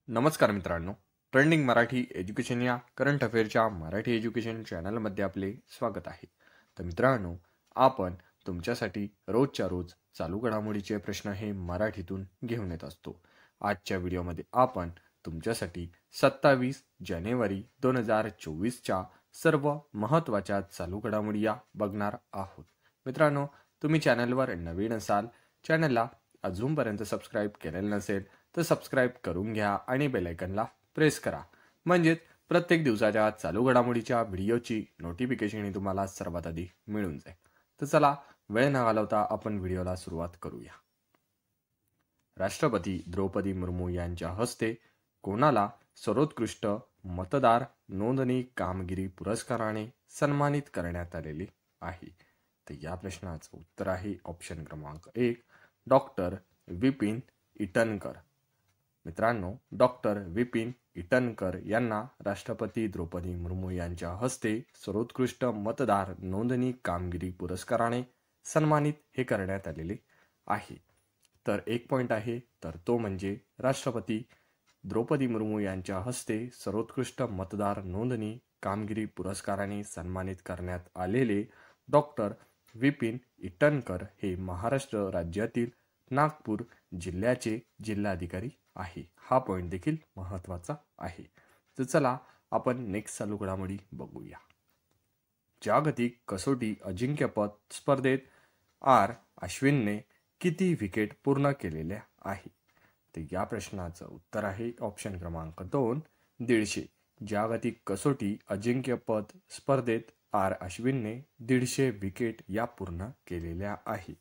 नमस्कार मित्रांनो, trending Marathi education या करंट अफेअरच्या मराठी एज्युकेशन चॅनलमध्ये आपले स्वागत आहे. तर मित्रांनो, आपण तुमच्यासाठी रोजच्या रोज चालू घडामोडीचे प्रश्न हे मराठीतून घेऊन येत असतो. आजच्या व्हिडिओमध्ये आपण तुमच्यासाठी 27 जानेवारी 2024च्या सर्व महत्त्वाच्या चालू घडामोडी या बघणार आहोत. मित्रांनो, तुम्ही चॅनलवर नवीन असाल, चॅनलला अजूनपर्यंत सबस्क्राईब केलेलं नसेल तर सबस्क्राईब करून घ्या आणि बेल आयकॉनला प्रेस करा, म्हणजे प्रत्येक दिवसाच्या चालू घडामोडीच्या व्हिडिओची नोटिफिकेशन ही तुम्हाला सर्वात आधी मिळून जाईल. तर चला वेळ न घालवता आपण व्हिडिओला सुरुवात करूया. राष्ट्रपती द्रौपदी मुर्मू यांच्या हस्ते कोणाला सर्वोत्कृष्ट मतदार नोंदणी कामगिरी पुरस्काराने सन्मानित करण्यात आलेले आहे? तर या प्रश्नाचं उत्तर आहे ऑप्शन क्रमांक 1, डॉक्टर विपिन इटनकर. मित्रांनो, डॉक्टर विपिन इटनकर यांना राष्ट्रपती द्रौपदी मुर्मू यांच्या हस्ते सर्वोत्कृष्ट मतदार नोंदणी कामगिरी पुरस्काराने सन्मानित हे करण्यात आलेले आहे. तर एक पॉइंट आहे, तर तो म्हणजे राष्ट्रपती द्रौपदी मुर्मू यांच्या हस्ते सर्वोत्कृष्ट मतदार नोंदणी कामगिरी पुरस्काराने सन्मानित करण्यात आलेले डॉक्टर विपिन इटनकर हे महाराष्ट्र राज्यातील नागपूर जिल्ह्याचे जिल्हाधिकारी आहे. हा पॉइंट देखील महत्त्वाचा आहे. तर चला आपण नेक्स्ट चालू घडामोडी बघूया. जागतिक कसोटी अजिंक्यपद स्पर्धेत आर अश्विनने किती विकेट पूर्ण केलेल्या आहे? तर या प्रश्नाचं उत्तर आहे ऑप्शन क्रमांक 2, 150. जागतिक कसोटी अजिंक्यपद स्पर्धेत आर अश्विनने 150 विकेट या पूर्ण केलेल्या आहे.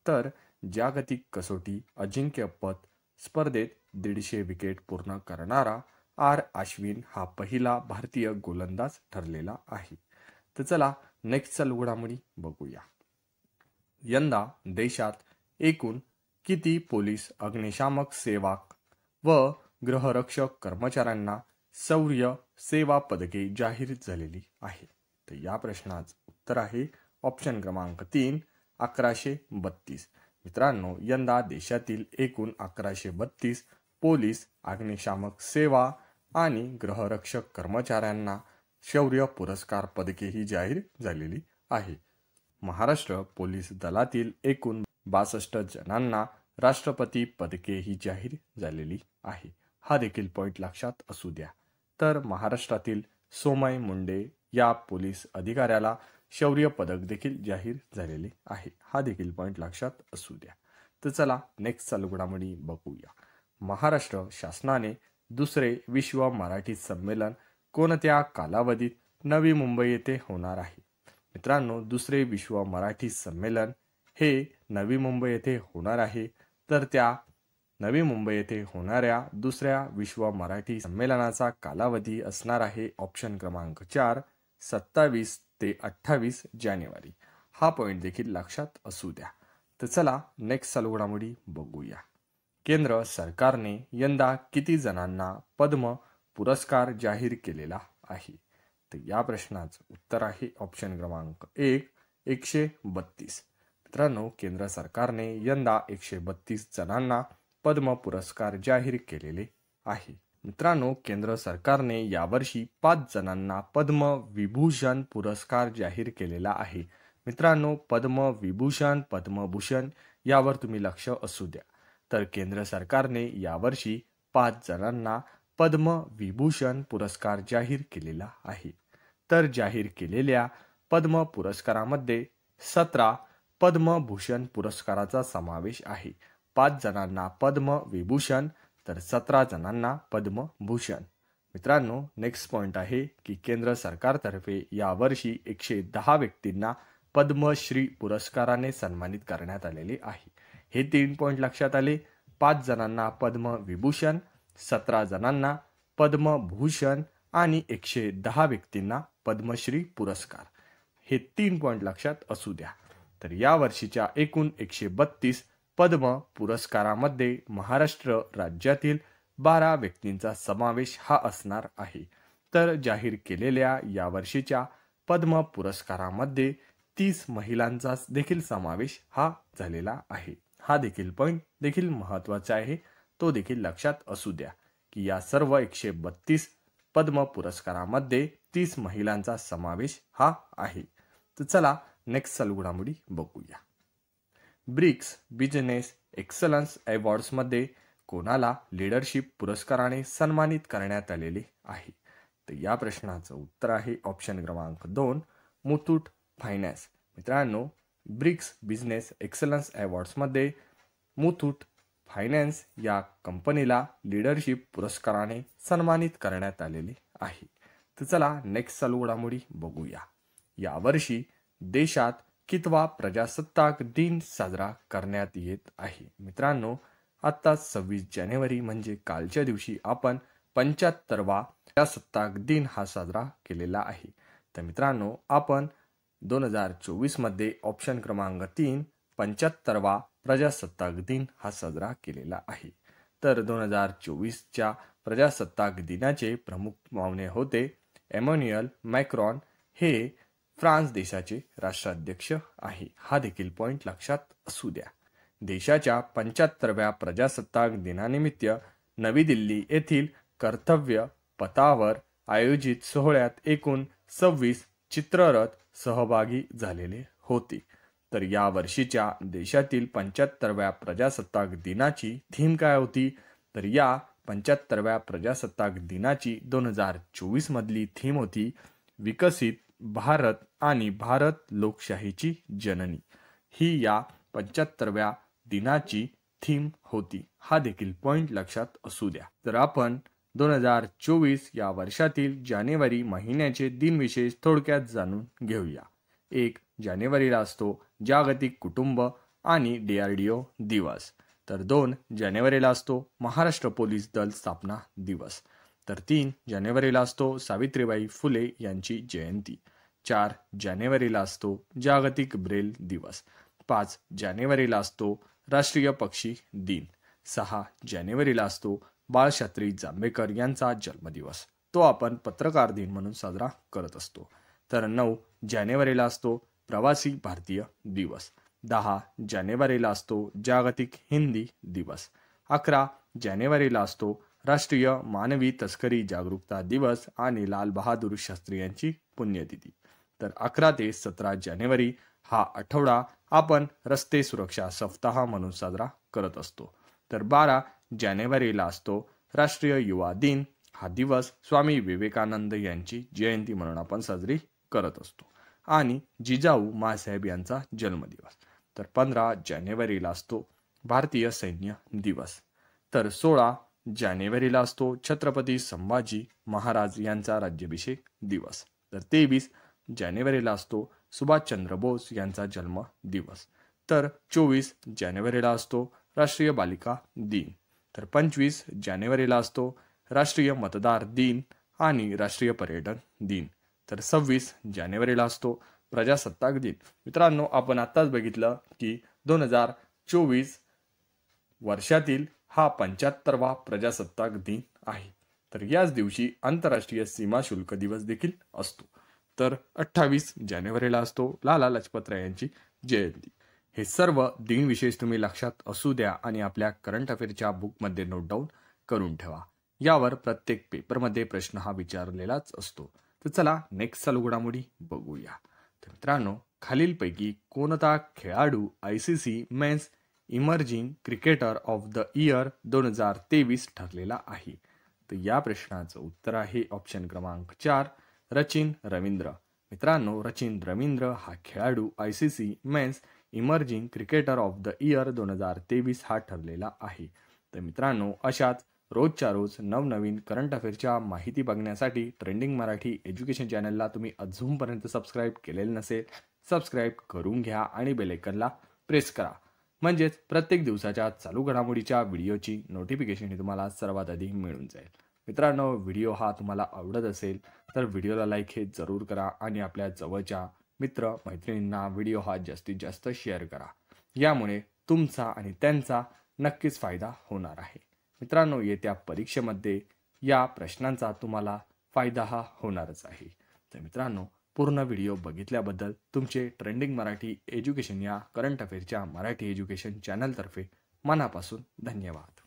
तर जागतिक कसोटी अजिंक्यपद स्पर्धेत 150 विकेट पूर्ण करणारा आर अश्विन हा पहिला भारतीय गोलंदाज ठरलेला आहे. तर चला नेक्स्ट चालू घडामोडी बघूया. यंदा देशात एकूण किती पोलीस अग्निशामक सेवक व गृहरक्षक कर्मचाऱ्यांना शौर्य सेवा पदके जाहीर झालेली आहे? तर या प्रश्नाचं उत्तर आहे ऑप्शन क्रमांक 3, 1132. मित्रांनो, यंदा देशातील एकूण 1132 पोलीस अग्निशामक सेवा आणि गृहरक्षक कर्मचाऱ्यांना शौर्य पुरस्कार पदके ही जाहीर झालेली आहे. महाराष्ट्र पोलीस दलातील एकूण 62 जणांना राष्ट्रपती पदके ही जाहीर झालेली आहे. हा देखील पॉइंट लक्षात असू द्या. तर महाराष्ट्रातील सोमय मुंडे या पोलीस अधिकाऱ्याला शौर्य पदक देखील जाहीर झालेले आहे. हा देखील पॉइंट लक्षात असू द्या. तर चला नेक्स्ट चालू घडामोडी बघूया. महाराष्ट्र शासनाने दुसरे विश्व मराठी संमेलन कोणत्या कालावधीत नवी मुंबई येथे होणार आहे? मित्रांनो, दुसरे विश्व मराठी संमेलन हे नवी मुंबई येथे होणार आहे. तर त्या नवी मुंबई येथे होणाऱ्या दुसऱ्या विश्व मराठी संमेलनाचा कालावधी असणार आहे ऑप्शन क्रमांक 4, 27 ते 28 जानेवारी. हा पॉइंट देखील लक्षात असू द्या. तर चला नेक्स्ट चालू घडामोडी बघूया. केंद्र सरकारने यंदा किती जणांना पद्म पुरस्कार जाहीर केलेला आहे? तर या प्रश्नाचं उत्तर आहे ऑप्शन क्रमांक 1, 132. मित्रांनो, केंद्र सरकारने यंदा 132 जणांना पद्म पुरस्कार जाहीर केलेले आहे. मित्रांनो, केंद्र सरकारने यावर्षी 5 जणांना पद्म विभूषण पुरस्कार जाहीर केलेला आहे. मित्रांनो, पद्म विभूषण पद्मभूषण यावर तुम्ही लक्ष असू द्या. तर केंद्र सरकारने यावर्षी 5 जणांना पद्म विभूषण पुरस्कार जाहीर केलेला आहे. तर जाहीर केलेल्या पद्म पुरस्कारामध्ये 17 पद्मभूषण पुरस्काराचा समावेश आहे. 5 जणांना पद्म विभूषण तर 17 जणांना पद्मभूषण. मित्रांनो, नेक्स्ट पॉइंट आहे की केंद्र सरकारतर्फे यावर्षी 110 व्यक्तींना पद्मश्री पुरस्काराने सन्मानित करण्यात आलेले आहे. हे 3 पॉइंट लक्षात आले. 5 जणांना पद्म विभूषण, 17 जणांना पद्मभूषण आणि 110 व्यक्तींना पद्मश्री पुरस्कार. हे 3 पॉइंट लक्षात असू द्या. तर या वर्षीच्या एकूण 132 पद्म पुरस्कारामध्ये महाराष्ट्र राज्यातील 12 व्यक्तींचा समावेश हा असणार आहे. तर जाहीर केलेल्या यावर्षीच्या पद्म पुरस्कारामध्ये 30 महिलांचा देखील समावेश हा झालेला आहे. हा देखील पॉइंट देखील महत्त्वाचा आहे, तो देखील लक्षात असू द्या. की या सर्व 132 पद्म पुरस्कारामध्ये 30 महिलांचा समावेश हा आहे. तर चला नेक्स्ट चालू घडामोडी बघूया. ब्रिक्स बिझनेस एक्सलन्स अवॉर्ड्समध्ये कोणाला लीडरशिप पुरस्काराने सन्मानित करण्यात आलेले आहे? तर या प्रश्नाचं उत्तर आहे ऑप्शन क्रमांक 2 मुथूट फायनान्स. मित्रांनो, ब्रिक्स बिझनेस एक्सलन्स अवॉर्ड्समध्ये मुथूट फायनान्स या कंपनीला लीडरशिप पुरस्काराने सन्मानित करण्यात आलेले आहे. तर चला नेक्स्ट चालू घडामोडी बघूया. यावर्षी देशात कितवा प्रजासत्ताक दिन साजरा करण्यात येत आहे? मित्रांनो, आता 26 जानेवारी म्हणजे कालच्या दिवशी आपण 75वा प्रजासत्ताक दिन हा साजरा केलेला आहे. तर मित्रांनो, आपण 2024 मध्ये ऑप्शन क्रमांक 3 75वा प्रजासत्ताक दिन हा साजरा केलेला आहे. तर 2024च्या प्रजासत्ताक दिनाचे प्रमुख पाहुणे होते एमॅन्युएल मॅक्रॉन, हे फ्रान्स देशाचे राष्ट्राध्यक्ष आहे. हा देखील पॉइंट लक्षात असू द्या. देशाच्या 75व्या प्रजासत्ताक दिनानिमित्त नवी दिल्ली येथील कर्तव्य पथावर आयोजित सोहळ्यात एकूण 26 चित्ररथ सहभागी झालेले होते. तर या वर्षीच्या देशातील 75व्या प्रजासत्ताक दिनाची थीम काय होती? तर या 75व्या प्रजासत्ताक दिनाची 2024 मधली थीम होती विकसित भारत आणि भारत लोकशाहीची जननी. ही या 75व्या दिनाची थीम होती. हा देखील पॉइंट लक्षात असू द्या. तर आपण 2024 या वर्षातील जानेवारी महिन्याचे दिनविशेष थोडक्यात जाणून घेऊया. 1 जानेवारीला असतो जागतिक कुटुंब आणि DRDO दिवस. तर 2 जानेवारीला असतो महाराष्ट्र पोलीस दल स्थापना दिवस. तर 3 जानेवारीला असतो सावित्रीबाई फुले यांची जयंती. 4 जानेवारीला असतो जागतिक ब्रेल दिवस. 5 जानेवारीला असतो राष्ट्रीय पक्षी दिन. 6 जानेवारीला असतो बाळशास्त्री जांभेकर यांचा जन्मदिवस. तो आपण पत्रकार दिन म्हणून साजरा करत असतो. तर 9 जानेवारीला असतो प्रवासी भारतीय दिवस. 10 जानेवारीला असतो जागतिक हिंदी दिवस. 11 जानेवारीला असतो राष्ट्रीय मानवी तस्करी जागरूकता दिवस आणि लाल बहादूर शास्त्री यांची पुण्यतिथी. तर 11 ते 17 जानेवारी हा आठवडा आपण रस्ते सुरक्षा सप्ताह म्हणून साजरा करत असतो. तर 12 जानेवारीला असतो राष्ट्रीय युवा दिन. हा दिवस स्वामी विवेकानंद यांची जयंती म्हणून आपण साजरी करत असतो. आणि जिजाऊ माँसाहेब यांचा जन्मदिवस. तर 15 जानेवारीला असतो भारतीय सैन्य दिवस. तर 16 जानेवारीला असतो छत्रपती संभाजी महाराज यांचा राज्याभिषेक दिवस. तर 23 जानेवारीला असतो सुभाषचंद्र बोस यांचा जन्म दिवस. तर 24 जानेवारीला असतो राष्ट्रीय बालिका दिन. तर 25 जानेवारीला असतो राष्ट्रीय मतदार दिन आणि राष्ट्रीय पर्यटन दिन. तर 26 जानेवारीला असतो प्रजासत्ताक दिन. मित्रांनो, आपण आत्ताच बघितलं की 2024 वर्षातील हा 75वा प्रजासत्ताक दिन आहे. तर याच दिवशी आंतरराष्ट्रीय सीमा शुल्क दिवस देखील असतो. तर 28 जानेवारीला असतो लाला लजपतराय यांची जयंती. हे सर्व दिनविशेष तुम्ही लक्षात असू द्या आणि आपल्या करंट अफेअरच्या बुकमध्ये नोट डाऊन करून ठेवा. यावर प्रत्येक पेपरमध्ये प्रश्न हा विचारलेलाच असतो. तर चला नेक्स्ट चालू घडामोडी बघूया. तर मित्रांनो, खालीलपैकी कोणता खेळाडू ICC men's emerging cricketer of the year 2023 ठरलेला आहे? तर या प्रश्नाचं उत्तर आहे ऑप्शन क्रमांक 4 रचिन रवींद्र. मित्रांनो, रचिन रवींद्र हा खेळाडू ICC men's emerging cricketer of the year 2023 हा ठरलेला आहे. तर मित्रांनो, अशाच रोजच्या रोज नवनवीन करंट अफेअरच्या माहिती बघण्यासाठी ट्रेंडिंग मराठी एज्युकेशन चॅनलला तुम्ही अजूनपर्यंत सबस्क्राईब केलेलं नसेल, सबस्क्राईब करून घ्या आणि बेल आयकॉनला प्रेस करा. म्हणजेच प्रत्येक दिवसाच्या चालू घडामोडीच्या व्हिडिओची नोटिफिकेशन ही तुम्हाला सर्वात आधी मिळून जाईल. मित्रांनो, व्हिडिओ हा तुम्हाला आवडत असेल तर व्हिडिओला लाईक हे जरूर करा आणि आपल्या जवळच्या मित्र मैत्रिणींना व्हिडिओ हा जास्तीत जास्त शेअर करा. यामुळे तुमचा आणि त्यांचा नक्कीच फायदा होणार आहे. मित्रांनो, येत्या परीक्षेमध्ये या प्रश्नांचा तुम्हाला फायदा हा होणारच आहे. तर मित्रांनो, पूर्ण व्हिडिओ बघितल्याबद्दल तुमचे ट्रेंडिंग मराठी एज्युकेशन या करंट अफेअरच्या मराठी एज्युकेशन चॅनलतर्फे मनापासून धन्यवाद.